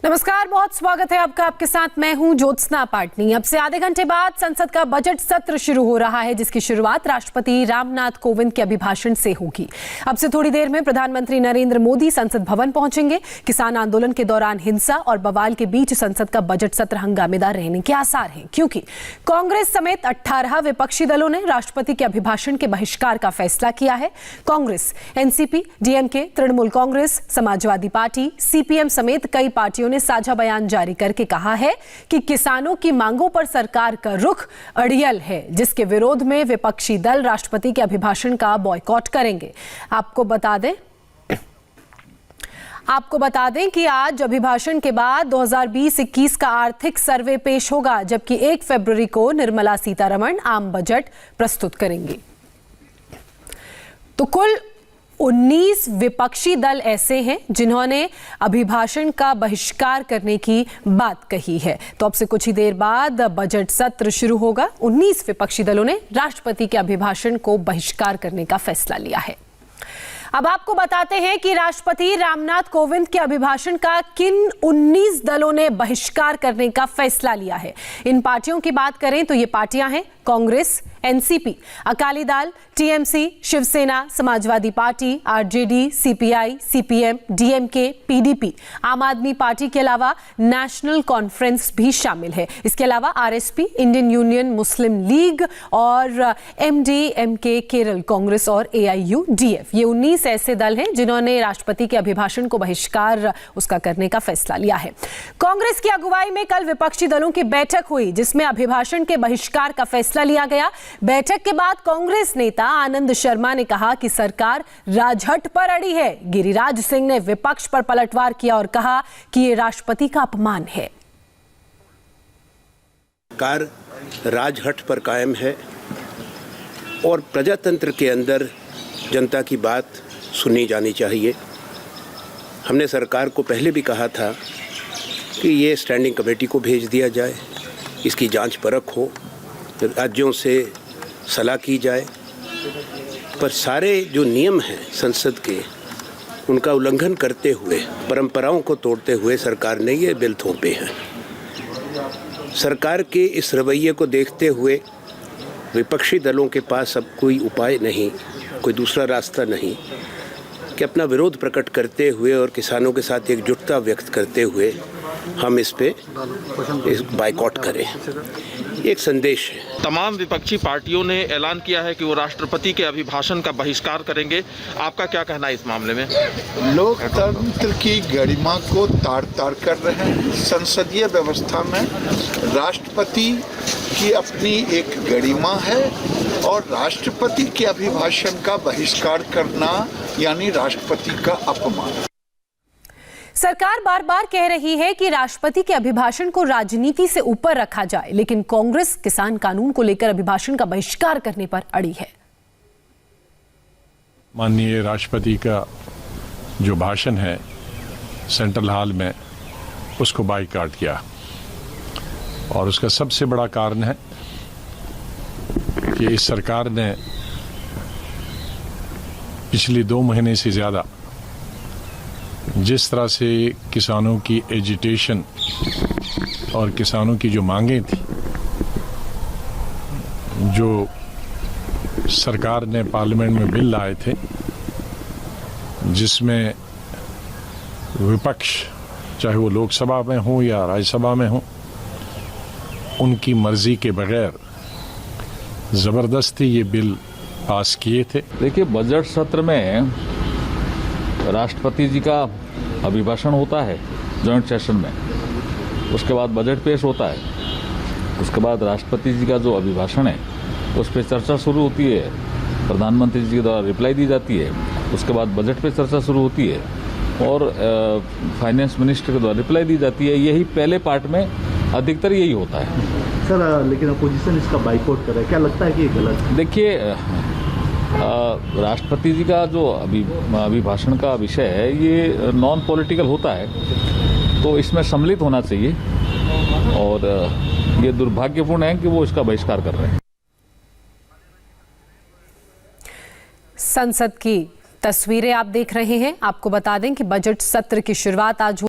नमस्कार, बहुत स्वागत है आपका। आपके साथ मैं हूं ज्योत्सना पाटनी। अब से आधे घंटे बाद संसद का बजट सत्र शुरू हो रहा है, जिसकी शुरुआत राष्ट्रपति रामनाथ कोविंद के अभिभाषण से होगी। अब से थोड़ी देर में प्रधानमंत्री नरेंद्र मोदी संसद भवन पहुंचेंगे। किसान आंदोलन के दौरान हिंसा और बवाल के बीच संसद का बजट सत्र हंगामेदार रहने के आसार हैं, क्योंकि कांग्रेस समेत 18 विपक्षी दलों ने राष्ट्रपति के अभिभाषण के बहिष्कार का फैसला किया है। Congress, NCP, DMK, Trinamool Congress, Samajwadi party, CPM समेत कई पार्टियों ने साझा बयान जारी करके कहा है कि किसानों की मांगों पर सरकार का रुख अड़ियल है, जिसके विरोध में विपक्षी दल राष्ट्रपति के अभिभाषण का बॉयकॉट करेंगे। आपको बता दें कि आज अभिभाषण के बाद 2020-21 का आर्थिक सर्वे पेश होगा, जबकि 1 फरवरी को निर्मला सीतारमण आम बजट प्रस्तुत करेंगी। तो कुल 19 विपक्षी दल ऐसे हैं जिन्होंने अभिभाषण का बहिष्कार करने की बात कही है। तो अब से कुछ ही देर बाद बजट सत्र शुरू होगा। 19 विपक्षी दलों ने राष्ट्रपति के अभिभाषण को बहिष्कार करने का फैसला लिया है। अब आपको बताते हैं कि राष्ट्रपति रामनाथ कोविंद के अभिभाषण का किन 19 दलों ने बहिष्कार करने का फैसला लिया है। इन पार्टियों की बात करें तो ये पार्टियां हैं Congress, NCP, Akali Dal, TMC, Shiv Sena, Samajwadi party, RJD, CPI, CPM, DMK, PDP, Aam Aadmi party के अलावा नेशनल कॉन्फ्रेंस भी शामिल है। इसके अलावा आरएसपी, इंडियन यूनियन मुस्लिम लीग और एमडीएमके, केरल कांग्रेस और एआईयूडीएफ, ये 19 ऐसे दल हैं जिन्होंने राष्ट्रपति के अभिभाषण को बहिष्कार उसका करने का फैसला लिया है। कांग्रेस की अगुवाई में कल विपक्षी दलों की बैठक हुई, जिसमें अभिभाषण के बहिष्कार का फैसला लिया गया। बैठक के बाद कांग्रेस नेता आनंद शर्मा ने कहा कि सरकार राजहट पर अड़ी है। गिरिराज सिंह ने विपक्ष पर पलटवार किया और कहा कि यह राष्ट्रपति का अपमान है। सरकार राजहट पर कायम है और प्रजातंत्र के अंदर जनता की बात सुनी जानी चाहिए। हमने सरकार को पहले भी कहा था कि ये स्टैंडिंग कमेटी को भेज दिया जाए, इसकी जांच परख हो, राज्यों से सलाह की जाए, पर सारे जो नियम हैं संसद के, उनका उल्लंघन करते हुए, परंपराओं को तोड़ते हुए सरकार ने ये बिल थोपे हैं। सरकार के इस रवैये को देखते हुए विपक्षी दलों के पास अब कोई उपाय नहीं, कोई दूसरा रास्ता नहीं कि अपना विरोध प्रकट करते हुए और किसानों के साथ एकजुटता व्यक्त करते हुए हम इस बायकॉट करें। एक संदेश है। तमाम विपक्षी पार्टियों ने ऐलान किया है कि वो राष्ट्रपति के अभिभाषण का बहिष्कार करेंगे। आपका क्या कहना है इस मामले में? लोकतंत्र की गरिमा को तार-तार कर रहे हैं। संसदीय व्यवस्था में राष्ट्रपति की अपनी एक गरिमा है और राष्ट्रपति के अभिभाषण का बहिष्कार करना यानी राष्ट्रपति का अपमान। सरकार बार बार कह रही है कि राष्ट्रपति के अभिभाषण को राजनीति से ऊपर रखा जाए, लेकिन कांग्रेस किसान कानून को लेकर अभिभाषण का बहिष्कार करने पर अड़ी है। माननीय राष्ट्रपति का जो भाषण है सेंट्रल हॉल में, उसको बायकॉट किया और उसका सबसे बड़ा कारण है कि इस सरकार ने पिछले 2 महीने से ज्यादा जिस तरह से किसानों की एजिटेशन और किसानों की जो मांगें थी, जो सरकार ने पार्लियामेंट में बिल लाए थे, जिसमें विपक्ष चाहे वो लोकसभा में हो या राज्यसभा में हो, उनकी मर्जी के बगैर जबरदस्ती ये बिल पास किए थे। देखिए, बजट सत्र में राष्ट्रपति जी का अभिभाषण होता है जॉइंट सेशन में, उसके बाद बजट पेश होता है, उसके बाद राष्ट्रपति जी का जो अभिभाषण है उस पर चर्चा शुरू होती है, प्रधानमंत्री जी के द्वारा रिप्लाई दी जाती है, उसके बाद बजट पे चर्चा शुरू होती है और फाइनेंस मिनिस्टर के द्वारा रिप्लाई दी जाती है। यही पहले पार्ट में अधिकतर यही होता है। सर, लेकिन अपोजिशन इसका बाइकआउट कर रहा है, क्या लगता है कि ये गलत है? देखिए, राष्ट्रपति जी का जो अभिभाषण का विषय है ये नॉन पॉलिटिकल होता है, तो इसमें सम्मिलित होना चाहिए और ये दुर्भाग्यपूर्ण है कि वो इसका बहिष्कार कर रहे हैं। संसद की तस्वीरें आप देख रहे हैं। आपको बता दें कि बजट सत्र की शुरुआत आज